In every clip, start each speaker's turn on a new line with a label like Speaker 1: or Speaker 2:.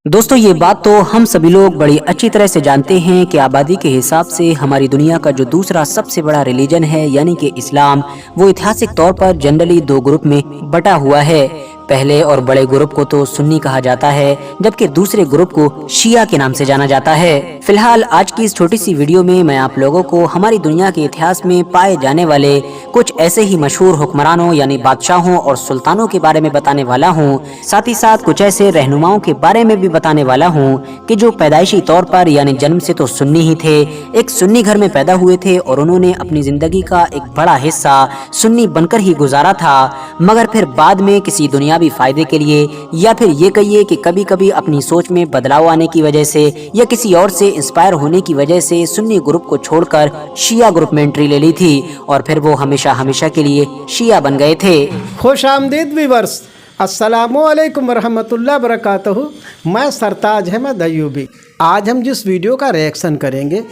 Speaker 1: दोस्तों ये बात तो हम सभी लोग बड़ी अच्छी तरह से जानते हैं कि आबादी के हिसाब से हमारी दुनिया का जो दूसरा सबसे बड़ा रिलीजन है यानी कि इस्लाम, वो ऐतिहासिक तौर पर जनरली दो ग्रुप में बटा हुआ है। पहले और बड़े ग्रुप को तो सुन्नी कहा जाता है, जबकि दूसरे ग्रुप को शिया के नाम से जाना जाता है। फिलहाल आज की इस छोटी सी वीडियो में मैं आप लोगों को हमारी दुनिया के इतिहास में पाए जाने वाले कुछ ऐसे ही मशहूर हुक्मरानों यानी बादशाहों और सुल्तानों के बारे में बताने वाला हूँ। साथ ही साथ कुछ ऐसे रहनुमाओं के बारे में भी बताने वाला हूँ कि जो पैदाइशी तौर पर यानी जन्म से तो सुन्नी ही थे, एक सुन्नी घर में पैदा हुए थे और उन्होंने अपनी जिंदगी का एक बड़ा हिस्सा सुन्नी बनकर ही गुजारा था, मगर फिर बाद में किसी दुनियावी फायदे के लिए या फिर ये कहिए कि कभी कभी अपनी सोच में बदलाव आने की वजह से या किसी और से इंस्पायर होने की वजह से सुन्नी ग्रुप को छोड़कर शिया ग्रुप में एंट्री ले ली थी और फिर वो हमेशा हमेशा के लिए शिया बन गए थे।
Speaker 2: खुश आमदीद व्यूअर्स, अस्सलामु अलैकुम वरहमतुल्लाह बरकातहू। मैं सरताज अहमद अयूबी। आज हम जिस वीडियो का रिएक्शन करेंगे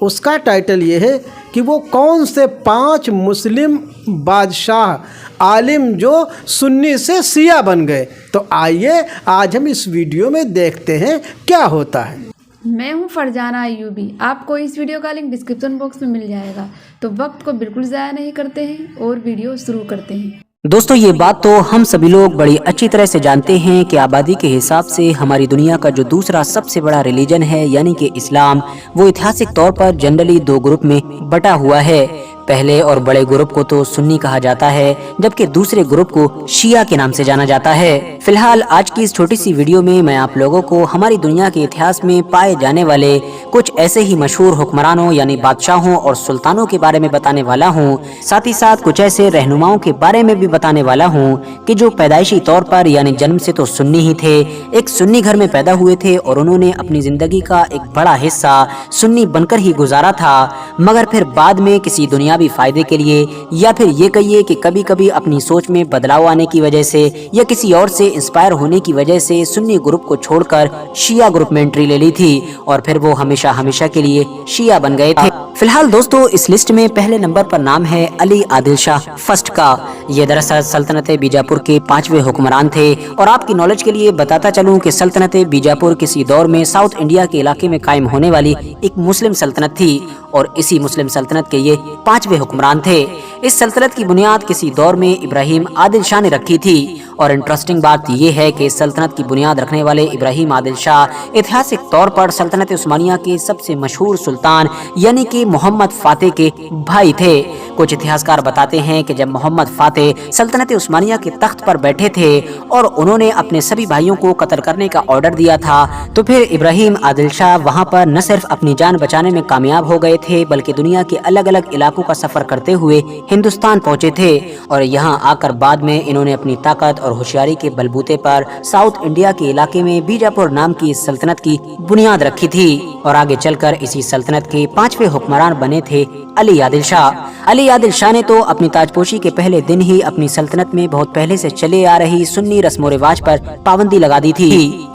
Speaker 2: उसका टाइटल ये है कि वो कौन से 5 मुस्लिम बादशाह आलिम जो सुन्नी से शिया बन गए। तो आइए आज हम इस वीडियो में देखते हैं क्या होता है।
Speaker 3: मैं हूं फरजाना अयूबी। आपको इस वीडियो का लिंक डिस्क्रिप्शन बॉक्स में मिल जाएगा। तो वक्त को बिल्कुल ज़ाया नहीं करते हैं और वीडियो शुरू करते हैं।
Speaker 1: दोस्तों ये बात तो हम सभी लोग बड़ी अच्छी तरह से जानते हैं कि आबादी के हिसाब से हमारी दुनिया का जो दूसरा सबसे बड़ा रिलीजन है यानी कि इस्लाम, वो ऐतिहासिक तौर पर जनरली दो ग्रुप में बटा हुआ है। पहले और बड़े ग्रुप को तो सुन्नी कहा जाता है, जबकि दूसरे ग्रुप को शिया के नाम से जाना जाता है। फिलहाल आज की इस छोटी सी वीडियो में मैं आप लोगों को हमारी दुनिया के इतिहास में पाए जाने वाले कुछ ऐसे ही मशहूर हुक्मरानों यानी बादशाहों और सुल्तानों के बारे में बताने वाला हूँ। साथ ही साथ कुछ ऐसे रहनुमाओं के बारे में भी बताने वाला हूँ कि जो पैदाइशी तौर पर यानी जन्म से तो सुन्नी ही थे, एक सुन्नी घर में पैदा हुए थे और उन्होंने अपनी जिंदगी का एक बड़ा हिस्सा सुन्नी बनकर ही गुजारा था, मगर फिर बाद में किसी दुनियावी फायदे के लिए या फिर ये कहिए कि कभी कभी अपनी सोच में बदलाव आने की वजह से या किसी और से इंस्पायर होने की वजह से सुन्नी ग्रुप को छोड़कर शिया ग्रुप में एंट्री ले ली थी और फिर वो हमेशा हमेशा के लिए शिया बन गए थे। फिलहाल दोस्तों इस लिस्ट में पहले नंबर पर नाम है अली आदिल शाह फर्स्ट का। ये दरअसल सल्तनत बीजापुर के 5वें हुक्मरान थे और आपकी नॉलेज के लिए बताता चलूं कि सल्तनत बीजापुर किसी दौर में साउथ इंडिया के इलाके में कायम होने वाली एक मुस्लिम सल्तनत थी और इसी मुस्लिम सल्तनत के ये 5वें हुक्मरान थे। इस सल्तनत की बुनियाद किसी दौर में इब्राहिम आदिल शाह ने रखी थी और इंटरेस्टिंग बात यह है कि सल्तनत की बुनियाद रखने वाले इब्राहिम आदिल शाह ऐतिहासिक तौर पर सल्तनत उस्मानिया के सबसे मशहूर सुल्तान यानी कि मोहम्मद फातेह के भाई थे। कुछ इतिहासकार बताते हैं कि जब मोहम्मद फातेह सल्तनत उस्मानिया के तख्त पर बैठे थे और उन्होंने अपने सभी भाइयों को कत्ल करने का ऑर्डर दिया था, तो फिर इब्राहिम आदिल शाह वहां पर न सिर्फ अपनी जान बचाने में कामयाब हो गए थे बल्कि दुनिया के अलग अलग इलाकों का सफर करते हुए हिंदुस्तान पहुंचे थे और यहाँ आकर बाद में इन्होंने अपनी ताकत और होशियारी के बलबूते पर साउथ इंडिया के इलाके में बीजापुर नाम की इस सल्तनत की बुनियाद रखी थी और आगे चलकर इसी सल्तनत के 5वें हुक्मरान बने थे अली आदिल शाह। अली आदिल शाह ने तो अपनी ताजपोशी के पहले दिन ही अपनी सल्तनत में बहुत पहले से चले आ रही सुन्नी रस्मो रिवाज पर पाबंदी लगा दी थी।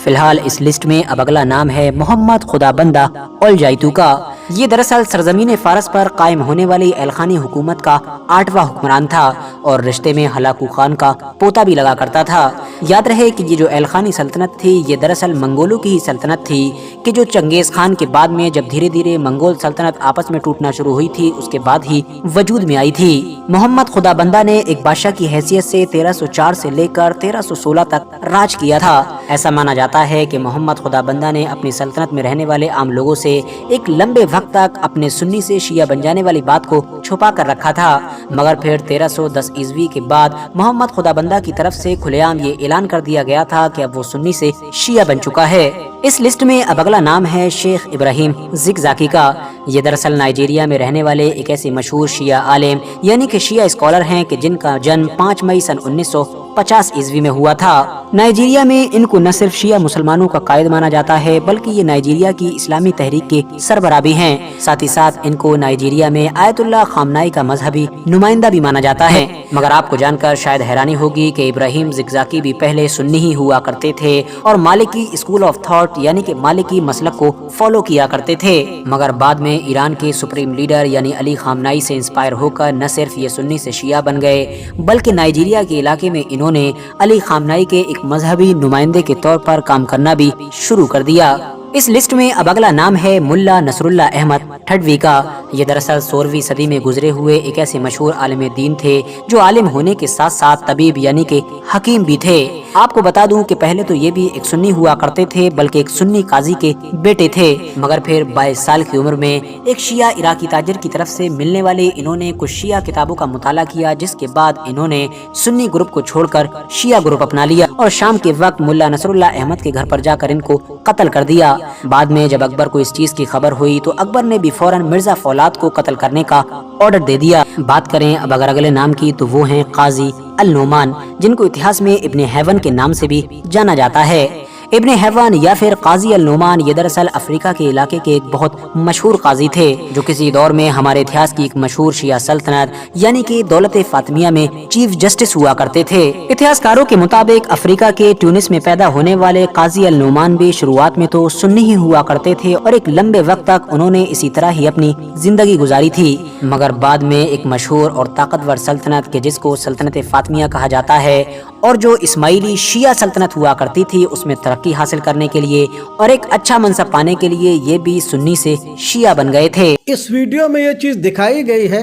Speaker 1: फिलहाल इस लिस्ट में अब अगला नाम है मोहम्मद खुदाबंदा अल जाइतू का। ये दरअसल सरजमीन फारस पर कायम होने वाली एलखानी हुकूमत का 8वां हुक्मरान था और रिश्ते में हलाकू खान का पोता भी लगा करता था। याद रहे कि ये जो एलखानी सल्तनत थी ये दरअसल मंगोलों की ही सल्तनत थी कि जो चंगेज खान के बाद में जब धीरे धीरे मंगोल सल्तनत आपस में टूटना शुरू हुई थी उसके बाद ही वजूद में आई थी। मोहम्मद खुदाबंदा ने एक बादशाह की हैसियत से 1304 से लेकर 1316 तक राज किया था। ऐसा माना जाता है कि मोहम्मद खुदाबंदा ने अपनी सल्तनत में रहने वाले आम लोगों से एक लंबे वक्त तक अपने सुन्नी से शिया बन जाने वाली बात को छुपा कर रखा था, मगर फिर 1310 ईस्वी के बाद मोहम्मद खुदाबंदा की तरफ से खुलेआम ये ऐलान कर दिया गया था कि अब वो सुन्नी से शिया बन चुका है। इस लिस्ट में अब अगला नाम है शेख इब्राहिम ज़िगज़ाकी का। ये दरअसल नाइजीरिया में रहने वाले एक ऐसे मशहूर शिया आलिम यानी कि शिया स्कॉलर हैं कि जिनका जन्म 5 मई सन 1950 ईस्वी में हुआ था। नाइजीरिया में इनको न सिर्फ शिया मुसलमानों का कायद माना जाता है बल्कि ये नाइजीरिया की इस्लामी तहरीक के सरबराह भी हैं। साथ ही साथ इनको नाइजीरिया में आयतुल्लाह खामनाई का मजहबी नुमाइंदा भी माना जाता है। मगर आपको जानकर शायद हैरानी होगी कि इब्राहिम ज़िगज़ाकी भी पहले सुन्नी ही हुआ करते थे और मालिकी स्कूल ऑफ थॉट यानी कि मालिकी मसलक को फॉलो किया करते थे, मगर बाद में ईरान के सुप्रीम लीडर यानी अली खामनाई से इंस्पायर होकर न सिर्फ ये सुन्नी से शिया बन गए बल्कि नाइजीरिया के इलाके में इन्होंने انہوں نے علی خامنائی کے ایک مذہبی نمائندے کے طور پر کام کرنا بھی شروع کر دیا۔ اس لسٹ میں اب اگلا نام ہے ملا نصر اللہ احمد ٹھڈوی کا۔ یہ دراصل 16ویں صدی میں گزرے ہوئے ایک ایسے مشہور عالم دین تھے جو عالم ہونے کے ساتھ ساتھ طبیب یعنی کہ حکیم بھی تھے۔ آپ کو بتا دوں کہ پہلے تو یہ بھی ایک سنی ہوا کرتے تھے، بلکہ ایک سنی قاضی کے بیٹے تھے، مگر پھر 22 سال کی عمر میں ایک شیعہ عراقی تاجر کی طرف سے ملنے والے انہوں نے کچھ شیعہ کتابوں کا مطالعہ کیا، جس کے بعد انہوں نے سنی گروپ کو چھوڑ کر شیعہ گروپ اپنا لیا اور شام کے وقت ملا نصر اللہ احمد کے گھر پر جا کر ان کو قتل کر دیا۔ بعد میں جب اکبر کو اس چیز کی خبر ہوئی تو اکبر نے بھی فوراً مرزا فولاد کو قتل کرنے کا آرڈر دے دیا۔ بات کریں اب اگر اگلے نام کی تو وہ ہیں قاضی النعمان، جن کو اتہاس میں ابن حیوان کے نام سے بھی جانا جاتا ہے۔ ابن حیوان یا پھر قاضی النعمان یہ دراصل افریقہ کے علاقے کے ایک بہت مشہور قاضی تھے، جو کسی دور میں ہمارے اتہاس کی ایک مشہور شیعہ سلطنت یعنی کہ دولت فاطمیہ میں چیف جسٹس ہوا کرتے تھے۔ اتہاس کاروں کے مطابق افریقہ کے ٹیونس میں پیدا ہونے والے قاضی النعمان بھی شروعات میں تو سنی ہی ہوا کرتے تھے اور ایک لمبے وقت تک انہوں نے اسی طرح ہی اپنی زندگی گزاری تھی، مگر بعد میں ایک مشہور اور طاقتور سلطنت کے جس کو سلطنت فاطمیہ کہا جاتا ہے اور جو اسماعیلی شیعہ سلطنت ہوا کرتی تھی، اس میں ترقی حاصل کرنے کے لیے اور ایک اچھا منصب پانے کے لیے یہ بھی سنی سے شیعہ بن گئے تھے۔
Speaker 2: اس ویڈیو میں یہ چیز دکھائی گئی ہے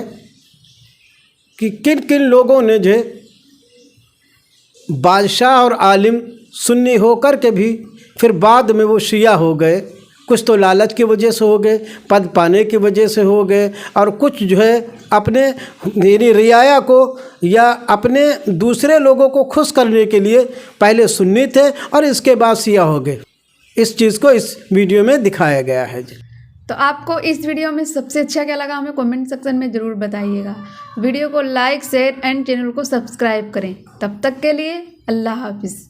Speaker 2: کہ کن کن لوگوں نے جو بادشاہ اور عالم سنی ہو کر کے بھی پھر بعد میں وہ شیعہ ہو گئے۔ کچھ تو لالچ کی وجہ سے ہو گئے، پد پانے کی وجہ سے ہو گئے، اور کچھ جو ہے اپنے یعنی رعایا کو یا اپنے دوسرے لوگوں کو خوش کرنے کے لیے پہلے سنی تھے اور اس کے بعد شیعہ ہو گئے۔ اس چیز کو اس ویڈیو میں دکھایا گیا ہے۔
Speaker 3: تو آپ کو اس ویڈیو میں سب سے اچھا کیا لگا ہمیں کمنٹ سیکشن میں ضرور بتائیے گا۔ ویڈیو کو لائک، شیئر اینڈ چینل کو سبسکرائب کریں۔ تب تک کے لیے اللہ حافظ۔